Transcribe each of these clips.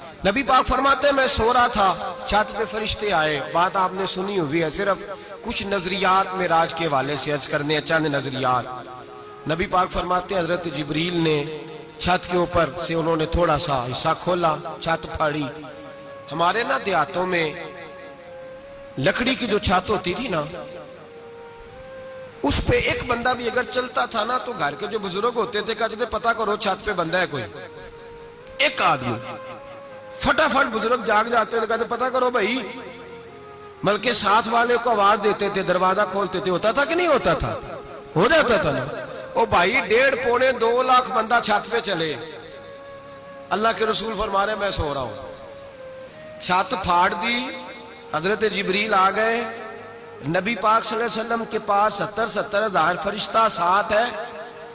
نبی پاک فرماتے ہیں میں سو رہا تھا، چھت پہ فرشتے آئے. بات آپ نے سنی ہوئی ہے، صرف کچھ نظریات معراج کے حوالے سے عرض کرنے، چند نظریات. نبی پاک فرماتے ہیں حضرت جبریل نے چھت کے اوپر سے انہوں نے تھوڑا سا حصہ کھولا، چھت پھاڑی. ہمارے نا دیہاتوں میں لکڑی کی جو چھت ہوتی تھی نا، اس پہ ایک بندہ بھی اگر چلتا تھا نا تو گھر کے جو بزرگ ہوتے تھے کہتے تھے پتہ کرو چھت پہ بندہ ہے کوئی. ایک آدمی فٹافٹ بزرگ جاگ جاتے تھے، کہتے پتہ کرو بھائی. بلکہ ساتھ والے کو آواز دیتے تھے، دروازہ کھولتے تھے. ہوتا تھا کہ نہیں ہوتا تھا؟ ہو جاتا تھا نا. او بھائی 1.5 پونے 2 لاکھ بندہ چھت پہ چلے، اللہ کے رسول فرما رہے ہیں میں سو رہا ہوں. چھت پھاڑ دی، حضرت جبریل آ گئے. نبی پاک صلی اللہ علیہ وسلم کے پاس 70 ہزار فرشتہ ساتھ ہے،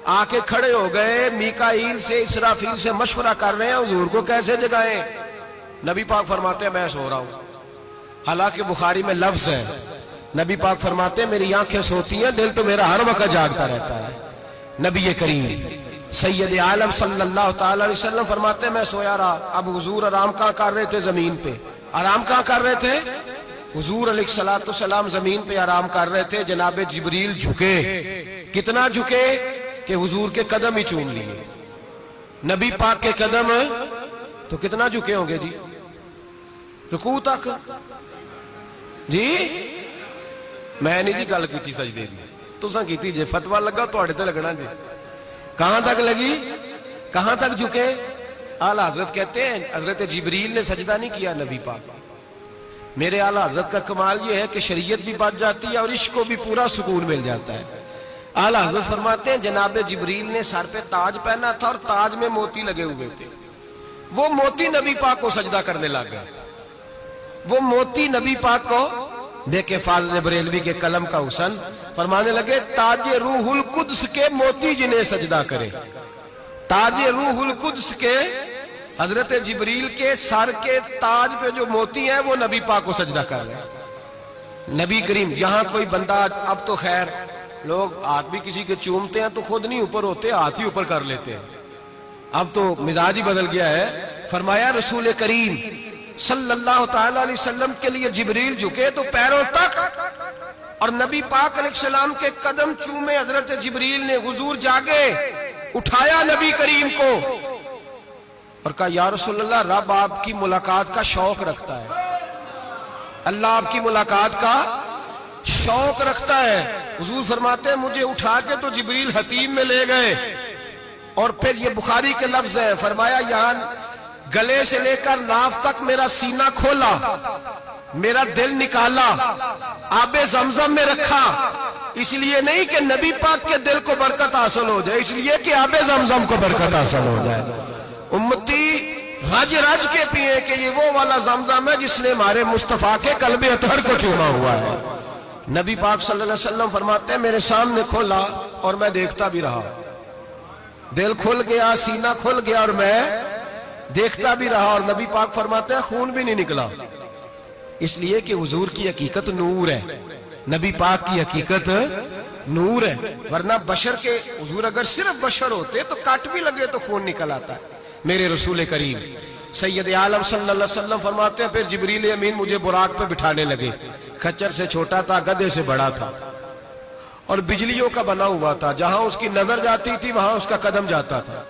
آ کے کھڑے ہو گئے. میکائیل سے اسرافیل سے مشورہ کر رہے ہیں حضور کو کیسے جگائیں. نبی پاک فرماتے ہیں میں سو رہا ہوں. حالانکہ بخاری میں لفظ ہے، نبی پاک فرماتے ہیں میری آنکھیں سوتی ہیں، دل تو میرا ہر وقت جاگتا رہتا ہے. نبی کریم سید عالم صلی اللہ تعالی علیہ وسلم فرماتے ہیں میں سویا رہا. اب حضور آرام کہاں کر رہے تھے؟ زمین پہ. آرام کہاں کر رہے تھے؟ حضور علیہ السلام زمین پہ آرام کر رہے تھے. جناب جبریل جھکے. کتنا جھکے کہ حضور کے قدم ہی چوم لیے. نبی پاک کے قدم تو کتنا جھکے ہوں گے جی؟ رکوع تک. جی میں نہیں جی گل کی سجدے دی، تساں کیتی جے فتوی لگا تواڈے تے لگنا جی. کہاں تک لگی؟ کہاں تک جھکے؟ اعلیٰ حضرت کہتے ہیں حضرت جبریل نے سجدہ نہیں کیا نبی پاک. میرے اعلیٰ حضرت کا کمال یہ ہے کہ شریعت بھی بچ جاتی ہے اور عشق کو بھی پورا سکون مل جاتا ہے. اعلیٰ حضرت فرماتے ہیں جناب جبریل نے سر پہ تاج پہنا تھا اور تاج میں موتی لگے ہوئے تھے. وہ موتی نبی پاک کو سجدہ کرنے لگ گئے. وہ موتی نبی پاک کو دیکھے. فاضل بریلوی کے قلم کا حسن فرمانے لگے تاج روح القدس کے موتی جنہیں سجدہ کرے. تاج روح القدس کے حضرت جبریل کے سر کے تاج پہ جو موتی ہیں وہ نبی پاک کو سجدہ کر رہے ہیں. نبی کریم یہاں کوئی بندہ، اب تو خیر لوگ ہاتھ بھی کسی کے چومتے ہیں تو خود نہیں اوپر ہوتے، ہاتھ ہی اوپر کر لیتے ہیں. اب تو مزاج ہی بدل گیا ہے. فرمایا رسول کریم صلی اللہ تعالی علیہ وسلم کے لیے جبریل جھکے تو پیروں تک، اور نبی پاک علیہ السلام کے قدم چومے. حضرت جبریل نے حضور جاگے، اٹھایا نبی کریم کو اور کہا یا رسول اللہ رب آپ کی ملاقات کا شوق رکھتا ہے، اللہ آپ کی ملاقات کا شوق رکھتا ہے. حضور فرماتے ہیں مجھے اٹھا کے تو جبریل حتیم میں لے گئے. اور پھر یہ بخاری کے لفظ ہے، فرمایا یہاں گلے سے لے کر ناف تک میرا سینہ کھولا، میرا دل نکالا، آب زمزم میں رکھا. اس لیے نہیں کہ نبی پاک کے دل کو برکت حاصل ہو جائے، اس لیے کہ آب زمزم کو برکت حاصل ہو جائے. امتی رج رج کے پیئے کہ یہ وہ والا زمزم ہے جس نے ہمارے مصطفیٰ کے قلب اطہر کو چوما ہوا ہے. نبی پاک صلی اللہ علیہ وسلم فرماتے ہیں میرے سامنے کھولا اور میں دیکھتا بھی رہا. دل کھل گیا، سینہ کھل گیا اور میں دیکھتا بھی رہا. اور نبی پاک فرماتے ہیں خون بھی نہیں نکلا، اس لیے کہ حضور کی حقیقت نور ہے، نبی پاک کی حقیقت نور ہے. ورنہ بشر کے حضور اگر صرف بشر ہوتے تو کٹ بھی لگے تو خون نکل آتا ہے. میرے رسول کریم سید عالم صلی اللہ علیہ وسلم فرماتے ہیں پھر جبریل امین مجھے براق پہ بٹھانے لگے. خچر سے چھوٹا تھا، گدھے سے بڑا تھا اور بجلیوں کا بنا ہوا تھا. جہاں اس کی نظر جاتی تھی وہاں اس کا قدم جاتا تھا.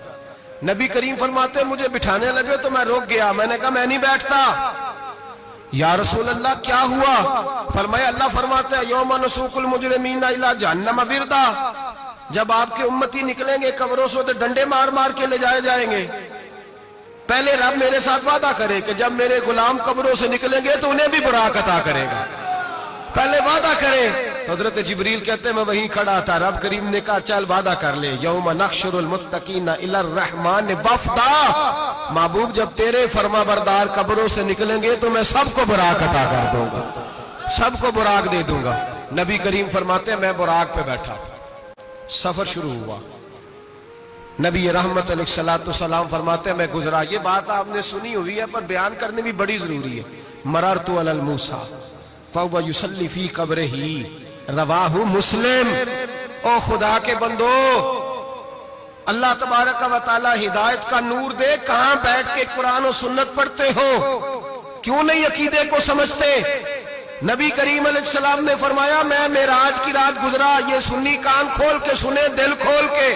نبی کریم فرماتے ہیں مجھے بٹھانے لگے تو میں رک گیا. میں نے کہا میں نہیں بیٹھتا. یا رسول اللہ کیا ہوا؟ فرمایا اللہ فرماتا ہے یوم نسوق المجرمین الی جہنم وردا، جب آپ کے امتی نکلیں گے قبروں سے تو ڈنڈے مار مار کے لے جائے جائیں گے. پہلے رب میرے ساتھ وعدہ کرے کہ جب میرے غلام قبروں سے نکلیں گے تو انہیں بھی براق عطا کرے گا. پہلے وعدہ کرے. حضرت جبریل کہتے ہیں میں وہیں کھڑا تھا. رب کریم نے کہا چل وعدہ کر لے یوم نحشر المتقین الی الرحمن وفدا، محبوب جب تیرے فرما بردار قبروں سے نکلیں گے تو میں سب کو براق عطا کر دوں گا، سب کو براق دے دوں گا. نبی کریم فرماتے ہیں میں براق پہ بیٹھا. سفر شروع ہوا. نبی رحمت علیہ السلام فرماتے ہیں میں گزرا. یہ بات آپ نے سنی ہوئی ہے پر بیان کرنے بھی بڑی ضروری ہے. مررت علی الموسیٰ فَهُوَ يُصَلِّ فِي قَبْرِهِ رواہ مسلم. او خدا کے بندو اللہ تبارک و تعالی ہدایت کا نور دے. کہاں بیٹھ کے قرآن و سنت پڑھتے ہو؟ کیوں نہیں عقیدے کو سمجھتے؟ نبی کریم علیہ السلام نے فرمایا میں معراج کی رات گزرا. یہ سنی کان کھول کے سنے، دل کھول کے.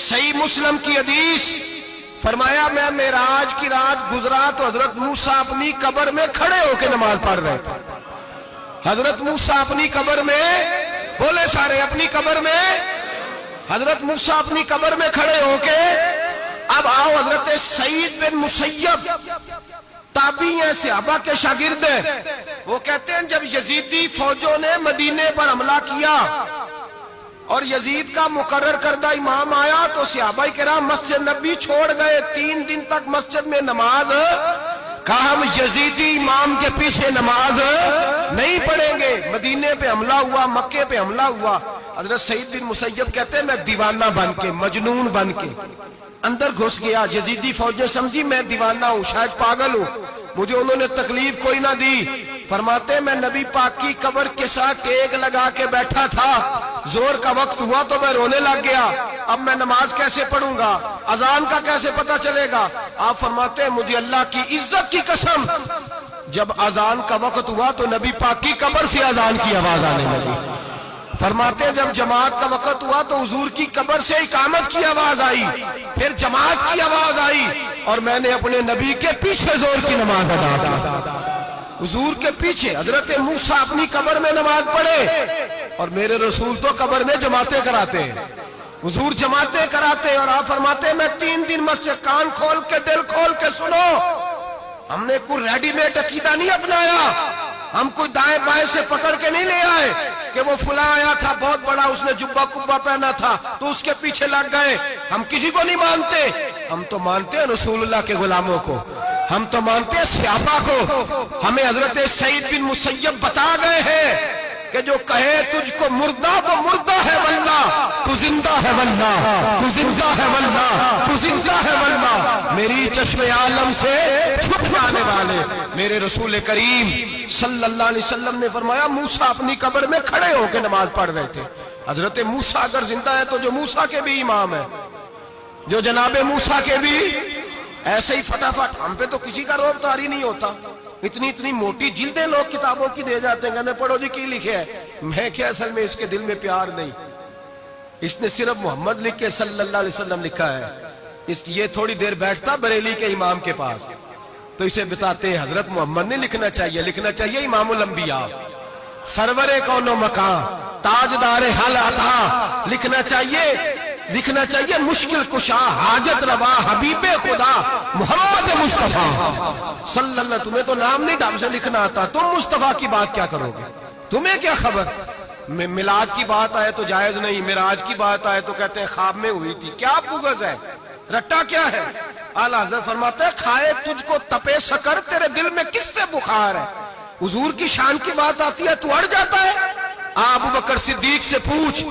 صحیح مسلم کی حدیث، فرمایا میں معراج کی رات گزرا تو حضرت موسیٰ اپنی قبر میں کھڑے ہو کے نماز پڑھ رہے تھے. حضرت موسیٰ اپنی قبر میں، بولے سارے، اپنی قبر میں، حضرت موسیٰ اپنی قبر میں کھڑے ہو کے. اب آؤ، حضرت سعید بن مسیب تابعی ہیں، صحابہ کے شاگرد ہیں. وہ کہتے ہیں جب یزیدی فوجوں نے مدینے پر حملہ کیا اور یزید کا مقرر کردہ امام آیا تو صحابہ کرام مسجد نبی چھوڑ گئے. 3 دن تک مسجد میں نماز. کہا ہم یزیدی امام کے پیچھے نماز نہیں پڑھیں گے. مدینے پہ حملہ ہوا، مکے پہ حملہ ہوا. حضرت سعید بن مسیب کہتے ہیں میں دیوانہ بن کے، مجنون بن کے اندر گھس گیا. یزیدی فوجیں سمجھی میں دیوانہ ہوں، شاید پاگل ہوں، مجھے انہوں نے تکلیف کوئی نہ دی. فرماتے میں نبی پاک کی قبر کے ساتھ ٹیک لگا کے بیٹھا تھا. زور کا وقت ہوا تو میں رونے لگ گیا. اب میں نماز کیسے پڑھوں گا؟ اذان کا کیسے پتہ چلے گا؟ آپ فرماتے ہیں مجھے اللہ کی عزت کی قسم، جب اذان کا وقت ہوا تو نبی پاک کی قبر سے اذان کی آواز آنے لگی. فرماتے ہیں جب جماعت کا وقت ہوا تو حضور کی قبر سے اقامت کی آواز آئی، پھر جماعت کی آواز آئی، اور میں نے اپنے نبی کے پیچھے زور کی نماز ادا کی. حضور کے پیچھے حضرت موسیٰ اپنی قبر میں نماز پڑھے اور میرے رسول تو قبر میں جماعتیں کراتے ہیں. حضور جماعتیں کراتے ہیں اور آپ فرماتے ہیں میں 3 دن مسجد، کان کھول کے، دل کھول کے سنو. ہم نے کوئی ریڈی میڈ عقیدہ نہیں اپنایا. ہم کوئی دائیں بائیں سے پکڑ کے نہیں لے آئے کہ وہ فلاں آیا تھا بہت بڑا، اس نے جبہ کبہ پہنا تھا تو اس کے پیچھے لگ گئے. ہم کسی کو نہیں مانتے. ہم تو مانتے ہیں رسول اللہ کے غلاموں کو، ہم تو مانتے ہیں صحابہ کو. ہمیں حضرت سعید بن مسیب بتا گئے ہیں کہ جو کہے تجھ کو مردہ وہ مردہ ہے واللہ، تو زندہ ہے واللہ، تو زندہ ہے واللہ، تو زندہ ہے واللہ. میری چشم عالم سے چھپ جانے والے میرے رسول کریم صلی اللہ علیہ وسلم نے فرمایا موسیٰ اپنی قبر میں کھڑے ہو کے نماز پڑھ رہے تھے. حضرت موسیٰ اگر زندہ ہے تو جو موسیٰ کے بھی امام ہے، جو جناب موسیٰ کے بھی ایسے ہی فٹافٹ. ہم پہ تو کسی کا روب طاری نہیں ہوتا. اتنی موٹی جلدیں لوگ کتابوں کی دے جاتے ہیں، کہنے پڑھو جی کی لکھے ہے. میں کیا، اصل میں اس کے دل میں پیار نہیں. اس نے صرف محمد لکھ کے صلی اللہ علیہ وسلم لکھا ہے. یہ تھوڑی دیر بیٹھتا بریلی کے امام کے پاس تو اسے بتاتے ہیں حضرت محمد نے لکھنا چاہیے، لکھنا چاہیے امام الانبیاء، سرور کون و مکان، تاجدار حل عطا. لکھنا چاہیے مشکل کشا، حاجت روا، حبیب خدا محمد مصطفیٰ صلی اللہ. تمہیں تو نام نہیں ڈھنگ سے لکھنا آتا، تم مصطفیٰ کی بات کیا کرو گے؟ تمہیں کیا خبر؟ میلاد کی بات آئے تو جائز نہیں، معراج کی بات آئے تو کہتے ہیں خواب میں ہوئی تھی. کیا بغض ہے، رٹا کیا ہے؟ اعلیٰ حضرت فرماتے ہیں کھائے تجھ کو تپے سکر، تیرے دل میں کس سے بخار ہے؟ حضور کی شان کی بات آتی ہے تو اڑ جاتا ہے. ابو بکر صدیق سے پوچھ،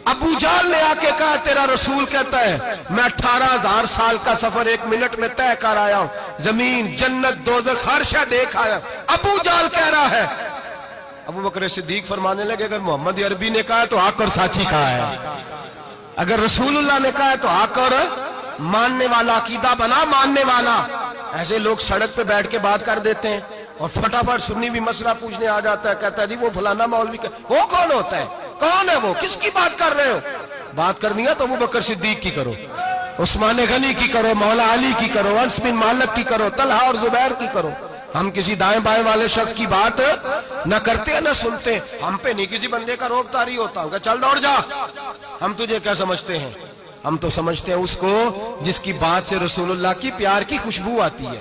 ابو جہل نے آ کے کہا تیرا رسول کہتا ہے میں 18,000 سال کا سفر 1 منٹ میں طے کر آیا ہوں، زمین، جنت، دوزخ، ہر شے دیکھ آیا. ابو جہل کہہ رہا ہے. ابو بکر صدیق فرمانے لگے اگر محمد عربی نے کہا ہے تو آ کر ساتھی کہا ہے، اگر رسول اللہ نے کہا ہے تو آ کر ماننے والا، عقیدہ بنا ماننے والا. ایسے لوگ سڑک پہ بیٹھ کے بات کر دیتے ہیں اور فٹافٹ سنی بھی مسئلہ پوچھنے آ جاتا ہے، کہتا ہے جی وہ فلانا مولوی وہ کون ہوتا ہے، کون ہے وہ، کس کی بات کر رہے ہو؟ بات کرنی ہے تو ابو بکر صدیق کی کرو، عثمان غنی کی کرو، مولا علی کی کرو، انس بن مالک کی کرو، طلحہ اور زبیر کی کرو. ہم کسی دائیں بائیں والے شخص کی بات نہ کرتے نہ سنتے. ہم پہ نہیں کسی بندے کا روب طاری ہوتا ہوں کہ چل دوڑ جا. ہم تجھے کیا سمجھتے ہیں؟ ہم تو سمجھتے ہیں اس کو جس کی بات سے رسول اللہ کی پیار کی خوشبو آتی ہے.